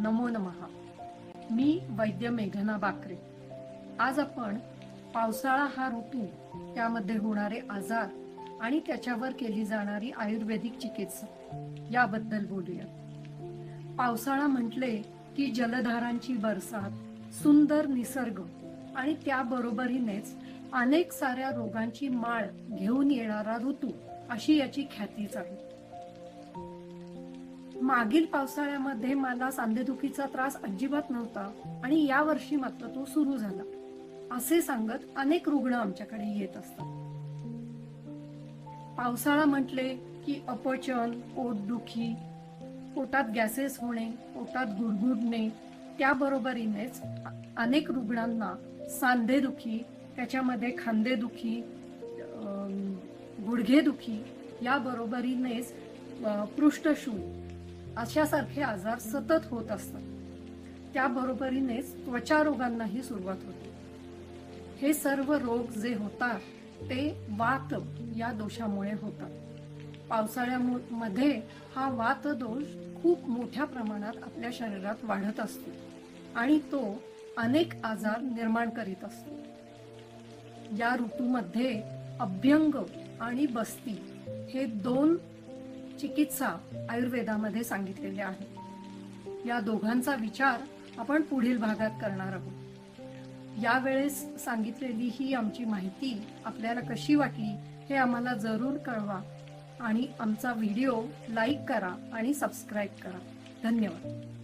नमो नमः. मी वैद्य मेघना बाकरे. आज आपण पावसाळा हा ऋतू, त्यामध्ये होणारे आजार आणि त्याच्यावर केली जाणारी आयुर्वेदिक चिकित्सा याबद्दल बोलूया. पावसाळा म्हटले की जलधारांची बरसात, सुंदर निसर्ग आणि त्याबरोबरीनेच अनेक साऱ्या रोगांची माळ घेऊन येणारा ऋतू अशी याची ख्यातीच आहे. मागील पावसाळ्यामध्ये मला सांधेदुखीचा त्रास अजिबात नव्हता आणि या वर्षी मात्र तो सुरू झाला, असे सांगत अनेक रुग्ण आमच्याकडे येत असतात. पावसाळा म्हटले की अपचन, पोटदुखी, पोटात गॅसेस होणे, पोटात गुडगुडणे, त्याबरोबरीनेच अनेक रुग्णांना सांधेदुखी, त्याच्यामध्ये खांदेदुखी, गुडघेदुखी याबरोबरीनेच पृष्ठशूल अशासारखे आजार सतत होत असतात. त्याबरोबरीनेच त्वचा रोगांनाही सुरुवात होते. हे सर्व रोग जे होतात ते वात या दोषामुळे होतात. पावसाळ्यामध्ये हा वात दोष खूप मोठ्या प्रमाणात आपल्या शरीरात वाढत असतो आणि तो अनेक आजार निर्माण करीत असतो. या ऋतूमध्ये अभ्यंग आणि बस्ती हे दोन चिकित्सा आयुर्वेदामध्ये सांगितलेल्या आहेत. या दोघांचा विचार आपण पुढील भागात करणार आहोत. यावेळेस सांगितलेली ही आमची माहिती आपल्याला कशी वाटली हे आम्हाला जरूर कळवा आणि आमचा व्हिडिओ लाईक करा आणि सबस्क्राईब करा. धन्यवाद.